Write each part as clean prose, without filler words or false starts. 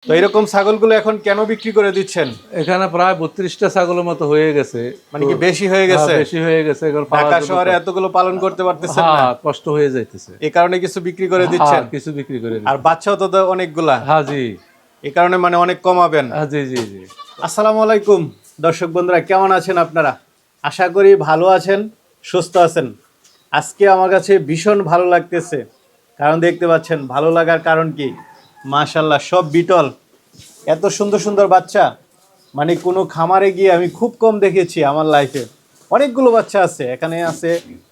তো এরকম ছাগলগুলো এখন কেন বিক্রি করে দিচ্ছেন? এখানে প্রায় 32টা ছাগলের মতো হয়ে গেছে। মানে কি বেশি হয়ে গেছে? বেশি হয়ে গেছে, এগুলো ঢাকা শহরে এতগুলো পালন করতে পারতেছেন না, কষ্ট হয়ে যাইতেছে। এই কারণে কিছু বিক্রি করে দিচ্ছেন। কিছু বিক্রি করে আর বাচ্চাও তো অনেকগুলা, হ্যাঁ জি, এই কারণে মানে অনেক কমাবেন। জি জি জি। আসসালামু আলাইকুম দর্শক বন্ধুরা, কেমন আছেন আপনারা? আশা করি ভালো আছেন, সুস্থ আছেন। আজকে আমার কাছে ভীষণ ভালো লাগতেছে, কারণ দেখতে পাচ্ছেন ভালো লাগার কারণ কি, মাশাআল্লাহ সব বিটল, এত সুন্দর সুন্দর বাচ্চা। মানে কোনো খামারে গিয়ে আমি খুব কম দেখেছি আমার লাইফে। অনেকগুলো বাচ্চা আছে, এখানে আছে,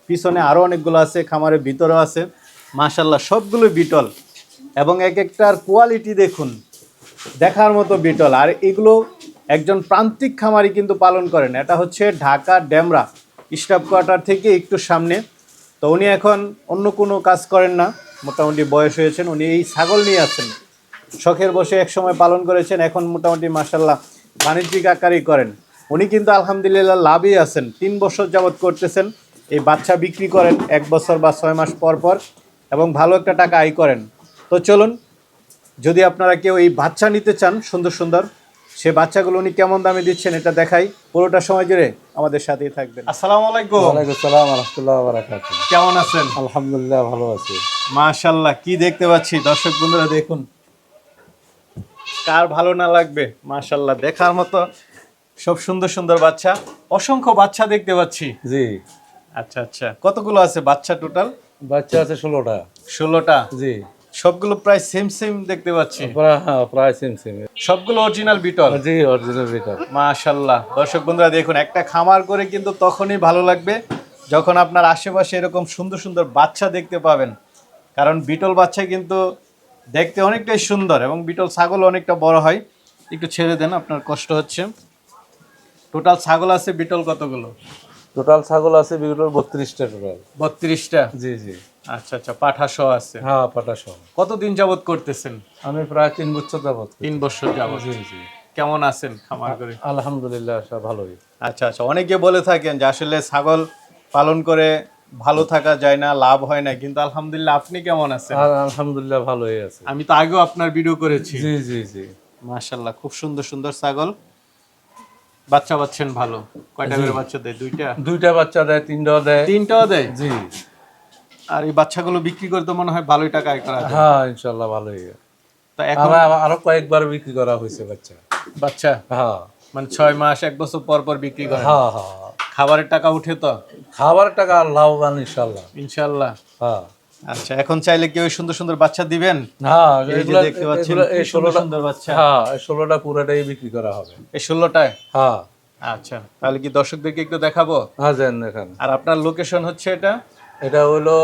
পিছনে আরও অনেকগুলো আছে, খামারের ভিতরেও আছে। মাশাআল্লাহ সবগুলো বিটল, এবং এক একটার কোয়ালিটি দেখুন, দেখার মতো বিটল। আর এগুলো একজন প্রান্তিক খামারি কিন্তু পালন করেন। এটা হচ্ছে ঢাকা ডেমরা স্টাফ কোয়ার্টার থেকে একটু সামনে। তো উনি এখন অন্য কোনো কাজ করেন না, মোটামুটি বয়স হয়েছেন, উনি এই ছাগল নিয়ে আছেন। শখের বসে এক সময় পালন করেছেন, এখন মোটামুটি মাশাআল্লাহ বাণিজ্যিক আকারই করেন। উনি কিন্তু আলহামদুলিল্লাহ লাভই আছেন, 3 বছর যাবৎ করতেছেন। এই বাচ্চা বিক্রি করেন 1 বছর বা 6 মাস পর পর, এবং ভালো একটা টাকা আয় করেন। তো চলুন, যদি আপনারা কেউ এই বাচ্চা নিতে চান সুন্দর সুন্দর, সে বাচ্চাগুলো উনি কেমন দামে দিচ্ছেন এটা দেখাই। পুরোটা সময় জুড়ে আমাদের সাথেই থাকবেন। আসসালামু আলাইকুম। ওয়ালাইকুম আসসালাম ওয়া রাহমাতুল্লাহি ওয়া বারাকাতুহু। কেমন আছেন? আলহামদুলিল্লাহ ভালো আছি। মাশাআল্লাহ, কি দেখতে পাচ্ছি দর্শক বন্ধুরা দেখুন, কার ভালো না লাগবে? মাশাআল্লাহ দেখার মতো সব সুন্দর সুন্দর বাচ্চা, অসংখ্য বাচ্চা দেখতে পাচ্ছি। জি, আচ্ছা আচ্ছা, কতগুলো আছে বাচ্চা টোটাল? বাচ্চা আছে 16টা। 16টা? জি, সবগুলো প্রায় সেম সেম দেখতে পাচ্ছি, প্রায় সেম সেম। সবগুলো অরিজিনাল বিটল। জি, অরিজিনাল বিটল। মাশাআল্লাহ দর্শক বন্ধুরা দেখুন, একটা খামার করে কিন্তু তখনই ভালো লাগবে যখন আপনার আশেপাশে এরকম সুন্দর সুন্দর বাচ্চা দেখতে পাবেন। কারণ বিটল বাচ্চা কিন্তু দেখতে অনেকটাই সুন্দর, এবং বিটল ছাগল অনেকটা বড় হয়। একটু ছেড়ে দেন, আপনার কষ্ট হচ্ছে। টোটাল ছাগল আছে বিটল কতগুলো? টোটাল ছাগল আছে বিটল 32টা টোটাল। 32টা? জি জি। আচ্ছা আচ্ছা, পাঠা সহ আছে? হ্যাঁ, পাটা সহ। কতদিন যাবত করতেছেন? আমি প্রায় 3 বছর যাবত। 3 বছর যাবত। জি জি। কেমন আছেন খামার করে? আলহামদুলিল্লাহ সব ভালোই। আচ্ছা আচ্ছা, অনেকে বলে থাকেন যে আসলে ছাগল পালন করে ভালো থাকা যায় না, লাভ হয় না, কিন্তু আলহামদুলিল্লাহ আপনি কেমন আছেন? আলহামদুলিল্লাহ ভালোই আছে। আমি তো আগেও আপনার ভিডিও করেছি। জি জি জি। মাশাআল্লাহ খুব সুন্দর সুন্দর ছাগল, বাচ্চা পাচ্ছেন ভালো। কয়টা করে বাচ্চা দেয়? দুইটা বাচ্চা দেয়, তিনটাও দেয়। 3টাও দেয়? জি। আর এই বাচ্চাগুলো বিক্রি করতে মনে হয় ভালোই টাকা আয় করা যায়। হ্যাঁ, ইনশাআল্লাহ ভালোই। তো এখন আরো কয়েকবার বিক্রি করা হয়েছে বাচ্চা। বাচ্চা হ্যাঁ মানে 6 মাস 1 বছর পর পর বিক্রি করেন? হ্যাঁ হ্যাঁ। খাবারের টাকা উঠে তো? খাবার টাকা লাভবান ইনশাআল্লাহ। ইনশাআল্লাহ। হ্যাঁ। আচ্ছা, এখন চাইলে কি ওই সুন্দর সুন্দর বাচ্চা দিবেন? হ্যাঁ, এই যে এগুলা দেখতে পাচ্ছেন এই কি সুন্দর 16টা সুন্দর বাচ্চা। হ্যাঁ, এই 16টা পুরোটাই বিক্রি করা হবে। এই 16টায়? হ্যাঁ। আচ্ছা, তাহলে কি দর্শকদেরকে একটু দেখাবো? হ্যাঁ, যান এখানে। আর আপনার লোকেশন হচ্ছে এটা? এটা হলো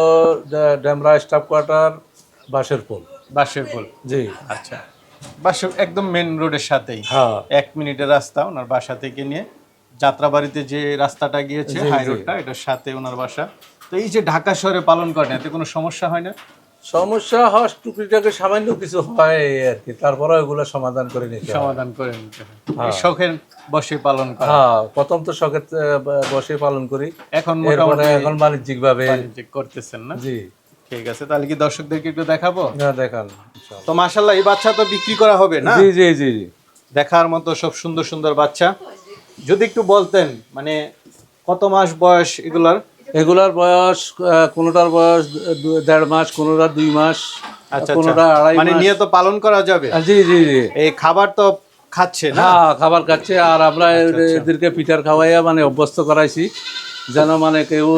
ডেমরা স্টাফ কোয়ার্টার, বাঁশেরপুল। বাঁশেরপুল? জি। আচ্ছা, বাঁশের একদম মেন রোডের সাথেই। হ্যাঁ। 1 মিনিটের রাস্তা ওনার বাসা থেকে নিয়ে। যাত্রাবাড়িতে যে রাস্তাটা গিয়েছে জি, হাই জি। রোডটা, এটার সাথে ওনার বাসা। তো এই যে ঢাকা শহরে পালন করেন, এতে কোনো সমস্যা হয় না? সমস্যা হয় টুকরিটাকে, সামান্য কিছু হয় এই আর কি, তারপরে ওগুলো সমাধান করে নিতে হয়। সমাধান করে নিতে হয়। এই শখের বসে পালন করেন? হ্যাঁ, প্রথম তো শখের বসে পালন করি, এখন এরপরে মোটামুটি এখন বাণিজ্যিক ভাবে। বাণিজ্যিক করতেছেন না? জি। ঠিক আছে, তাহলে কি দর্শকদেরকে একটু দেখাবো? না, দেখান ইনশাআল্লাহ। তো মাশাআল্লাহ এই বাচ্চা তো বিক্রি করা হবে না? জি জি জি জি। দেখার মতো সব সুন্দর সুন্দর বাচ্চা। যদি একটু বলতেন মানে কত মাস বয়স এগুলার? এগুলার বয়স কোনোটার বয়স 1.5 মাস, কোনোটার 2 মাস, আচ্ছা কোনোটা আচ্ছা, 2.5 মানে মাস। নিয়ে তো পালন করা যাবে? জি জি জি। এই খাবার তো খাচ্ছে না? হ্যাঁ, খাবার খাচ্ছে। আর আমরা আচ্ছা। এদেরকে পিঠার খাওয়াইয়া মানে অভ্যস্ত করাইছি, যেন মানে কেউ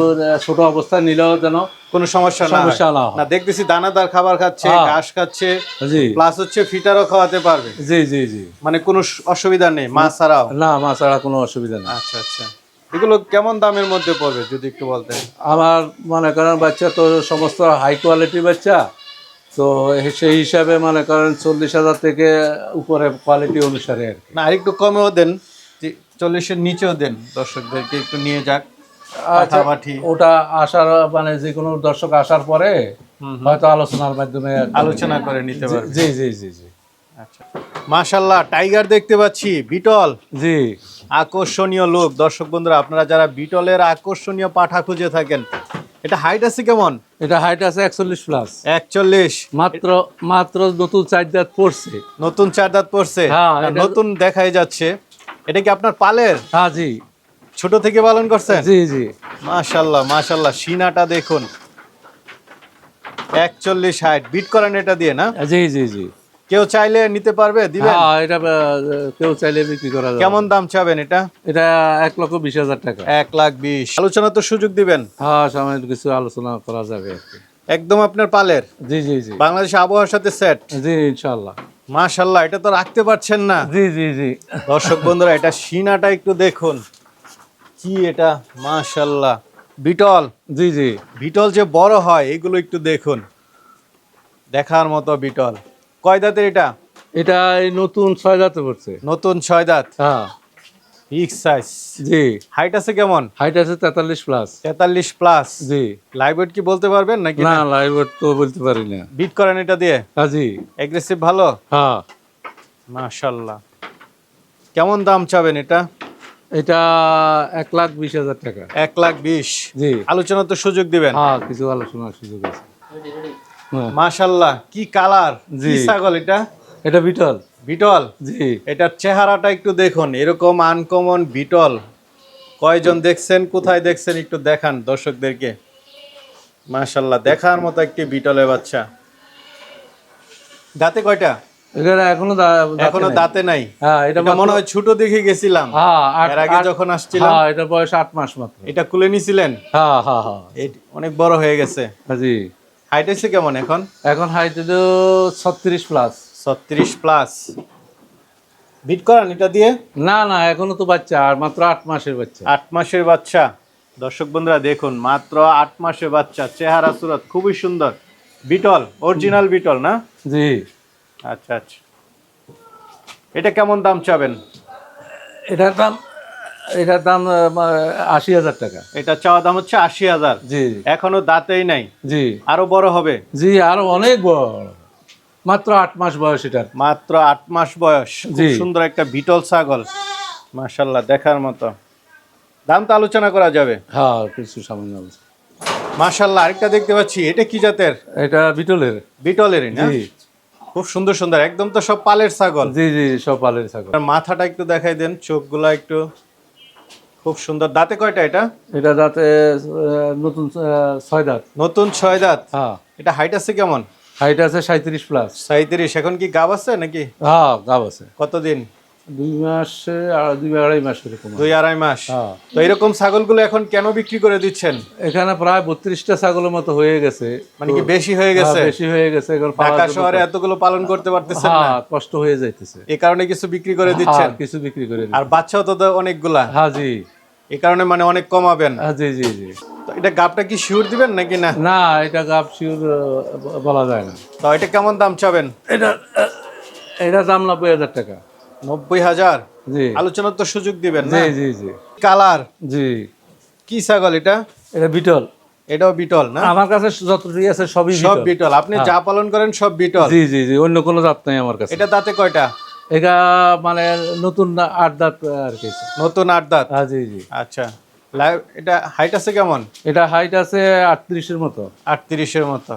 ছোট অবস্থায় নিলেও যেন কোনো সমস্যা না হয়। হয়। না, দেখতেছি দানাদার খাবার খাচ্ছে, হ্যাঁ। ঘাস খাচ্ছে, জি প্লাস হচ্ছে ফিটারও খাওয়াতে পারবে। জি জি জি। মানে কোনো অসুবিধা নেই মা ছাড়াও? না, মা ছাড়া কোনো অসুবিধা নেই। আচ্ছা আচ্ছা, এগুলো কেমন দামের মধ্যে পড়বে যদি একটু বলতেন? আমার মনে করেন বাচ্চা তো সমস্ত হাই কোয়ালিটির বাচ্চা, তো সেই হিসাবে মনে করেন 40,000 থেকে উপরে কোয়ালিটি অনুসারে আর কি। না, আরেকটু কমেও দেন, 40-এর নিচেও দেন, দর্শকদেরকে একটু নিয়ে যাক। আচ্ছা, পাঠাপাঠি ওটা আসার মানে যে কোনো দর্শক আসার পরে হয়তো আলোচনার মাধ্যমে আলোচনা করে নিতে পারবে। জি জি জি জি। আচ্ছা, মাশাআল্লাহ টাইগার দেখতে পাচ্ছি, বিটল, জি আকর্ষণীয় লোক। দর্শক বন্ধুরা, আপনারা যারা বিটলের আকর্ষণীয় পাঠা খুঁজে থাকেন, এটা হাইট আছে কেমন? এটা হাইট আছে 41 প্লাস। 41। মাত্র মাত্র নতুন 4 দাঁত পড়ছে। নতুন 4 দাঁত পড়ছে। হ্যাঁ, আর নতুন দেখাই যাচ্ছে। এটা কি আপনার পালের? হ্যাঁ জি। ছোট থেকে পালন করছেন? জি জি। মাশাআল্লাহ মাশাআল্লাহ, সিনাটা দেখুন। 41 হাইট, বিট করেন এটা দিয়ে না? জি জি জি। কেউ চাইলে নিতে পারবে, দিবেন? হ্যাঁ, এটা কেউ চাইলে বিক্রি করা যাবে। কেমন দাম চাবেন এটা? এটা 1,20,000 টাকা। 1,20,000। আলোচনা তো সুযোগ দিবেন? হ্যাঁ, সামনে কিছু আলোচনা করা যাবে আর কি। একদম আপনার পালের? জি জি জি। বাংলাদেশ আবহাওয়ার সাথে সেট? জি ইনশাআল্লাহ। মাশাআল্লাহ, এটা তো রাখতে পারছেন না। জি জি জি। দর্শক বন্ধুরা, এটা সিনাটা একটু দেখুন। কি এটা, মাশাআল্লাহ। বিটল। জি জি। বিটল যে বড় হয় এগুলো একটু দেখুন, দেখার মতো বিটল। কয় দাঁতের এটা? এটা এই নতুন 6 দাঁতে পড়ছে। নতুন 6 দাঁত। হ্যাঁ। Big size. জি। হাইট আছে কেমন? হাইট আছে 43 প্লাস। 43 প্লাস। জি। লাইভ ওয়েট কি বলতে পারবেন নাকি না, না? লাইভ তো বলতে পারি না। বিট করেন এটা দিয়ে? হ্যাঁ জি। এগ্রেসিভ ভালো? হ্যাঁ। মাশাআল্লাহ। কেমন দাম চাবেন এটা? এটা 1,20,000 টাকা। 1,20,000। জি। আলোচনা তো সুযোগ দিবেন? হ্যাঁ, কিছু আলোচনার সুযোগ আছে। হ্যাঁ। মাশাআল্লাহ, কি কালার, জি। কি ছাগল এটা? এটা বিটল। বিটল। জি। এটার চেহারাটা একটু দেখুন, এরকম আনকমন বিটল কয়জন দেখছেন, কোথায় দেখছেন একটু দেখান দর্শকদেরকে। মাশাআল্লাহ, দেখার মতো একটি বিটলের বাচ্চা। দাঁতে কয়টা? এটা এখনো দাঁতে নাই। হ্যাঁ, এটা এটা মনে হয় ছোট দেখে গেছিলাম। হ্যাঁ, এর আগে যখন আসছিলাম। হ্যাঁ, এটা বয়স 8 মাস মাত্র। এটা কুলে নিছিলেন? হ্যাঁ হ্যাঁ হ্যাঁ। অনেক বড় হয়ে গেছে। জি। হাইট আছে কেমন এখন? এখন হাইট 36 প্লাস। 36 প্লাস। বিট করান এটা দিয়ে? না না, এখনো তো বাচ্চা, আর মাত্র 8 মাসের বাচ্চা। 8 মাসের বাচ্চা। দর্শক বন্ধুরা দেখুন, মাত্র 8 মাসের বাচ্চা, চেহারা সুরত খুবই সুন্দর। বিটল, অরিজিনাল বিটল না? জি। আচ্ছা আচ্ছা। এটা কেমন দাম চাবেন? এটার দাম 80,000 টাকা। এটা চাওয়া দাম হচ্ছে 80,000। জি এখনো দাঁতেই নাই। জি। আরো বড় হবে? জি, আরো অনেক বড়। মাত্র 8 মাস বয়স এটার। মাত্র 8 মাস বয়স। খুব জি। সুন্দর একটা বিটল ছাগল। মাশাআল্লাহ, দেখার মতো। দাম তো আলোচনা করা যাবে? হ্যাঁ, কিছু সামান্য আছে। মাশাআল্লাহ, আরেকটা দেখতে পাচ্ছি, এটা কি জাতের? এটা বিটলের। বিটলেরই না? জি খুব সুন্দর সুন্দর, একদম তো সব পালের ছাগল। জি জি, সব পালের ছাগল। আর মাথাটা একটু দেখাই দেন, চোখগুলা একটু খুব সুন্দর। দাঁতে কয়টা এটা? এটা দাঁতে নতুন 6 দাঁত। নতুন 6 দাঁত। হ্যাঁ। এটা হাইট আছে কেমন? হাইট আছে 37 প্লাস। 37। এখন কি গাব আছে নাকি? হ্যাঁ, গাব আছে। কতদিন? 2 মাসে আর 2-2.5 মাস এরকম। 2-2.5 মাস। হ্যাঁ। তো এরকম ছাগলগুলো এখন কেন বিক্রি করে দিচ্ছেন? এখানে প্রায় 32টা ছাগলের মতো হয়ে গেছে। মানে কি বেশি হয়ে গেছে? বেশি হয়ে গেছে, এখন ঢাকা শহরে এতগুলো পালন করতে পারতেছেন না? হ্যাঁ, কষ্ট হয়ে যাইতেছে। এই কারণে কিছু বিক্রি করে দিচ্ছেন? হ্যাঁ, কিছু বিক্রি করে আর বাচ্চাও তো অনেকগুলা। হ্যাঁ জি। এই কারণে মানে অনেক কমাবেন? হ্যাঁ জি জি জি। তো এটা গাবটা কি শিওর দিবেন নাকি না? না, এটা গাব শিওর বলা যায় না। তো এটা কেমন দাম চাবেন? এটা দাম 90,000 টাকা। 90,000? জি। আলোচনার তো সুযোগ দিবেন না? জি জি জি। কালার জি। কি ছাগল এটা? এটা বিটল। এটাও বিটল না? আমার কাছে যতটুকু আছে সবই সব বিটল। বিটল। আপনি যা পালন করেন সব বিটল? জি জি জি, অন্য কোনো জাত নাই আমার কাছে। এটা দাঁতে কয়টা? এটা মানে নতুন 8 দাঁত আর কি। নতুন 8 দাঁত। হ্যাঁ জি জি। আচ্ছা। এটা হাইট আছে কেমন? এটা হাইট আছে 38 এর মতো। 38 এর মতো।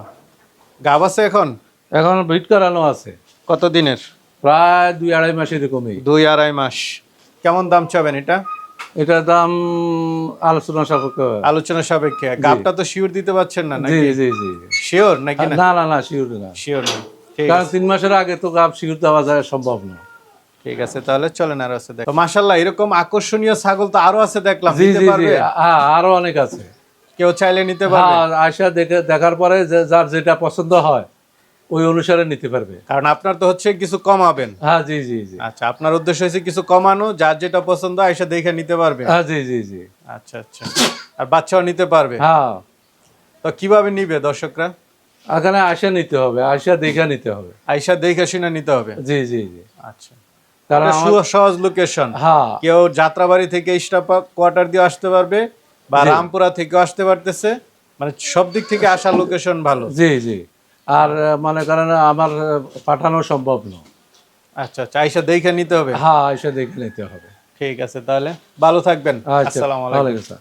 গাব আছে এখন? এখন বিট করানো আছে। কত দিনের? প্রায় 2-2.5 মাস এরকমই। 2-2.5 মাস। কেমন দাম চাবেন এটা? এটার দাম আলোচনা সাপেক্ষে। আলোচনা সাপেক্ষে। গাবটা তো শিওর দিতে পারছেন না জি নাকি? জি জি। শিওর নাকি না? না না না, শিওর না। শিওর না। ঠিক কারণ আছে। 3 মাসের আগে তো গাব শিওর দেওয়া যায় সম্ভব না। ঠিক আছে, তাহলে চলেন আরো আছে দেখ। তো মাশাআল্লাহ, এরকম আকর্ষণীয় ছাগল তো আরো আছে দেখলাম। জি নিতে জি জি। পারবে? হ্যাঁ, আরো অনেক আছে। কেউ চাইলে নিতে পারবে? হ্যাঁ, আয়সা দেখার পরে যার যেটা পছন্দ হয় ওই অনুসারে নিতে পারবে। কারণ আপনার তো হচ্ছে কিছু কমাবেন। হ্যাঁ জি জি জি। আচ্ছা, আপনার উদ্দেশ্য হচ্ছে কিছু কমানো, যার যেটা পছন্দ আয়সা দেখে নিতে পারবে। হ্যাঁ জি জি জি। আচ্ছা আচ্ছা। আর বাচ্চাও নিতে পারবে? হ্যাঁ। তো কিভাবে নিবে দর্শকরা? এখানে আয়সা নিতে হবে, আয়সা দেখে নিতে হবে। আয়সা দেখে শুনে নিতে হবে? জি জি জি। আচ্ছা। কারণ এটা সহজ লোকেশন। হ্যাঁ কেউ যাত্রাবাড়ি থেকে স্টাফ কোয়ার্টার দিয়ে আসতে পারবে, বা রামপুরা থেকে আসতে পারতেছে, মানে সব দিক থেকে আসার লোকেশন ভালো। জি জি। আর মনে করেন আমার পাঠানো সম্ভব না। আচ্ছা আচ্ছা, আয়সা দেখে নিতে হবে? হ্যাঁ, আয়সা দেখে নিতে হবে। ঠিক আছে, তাহলে ভালো থাকবেন। আচ্ছা, আসসালামু ভালো আলাইকুম। লাগছে।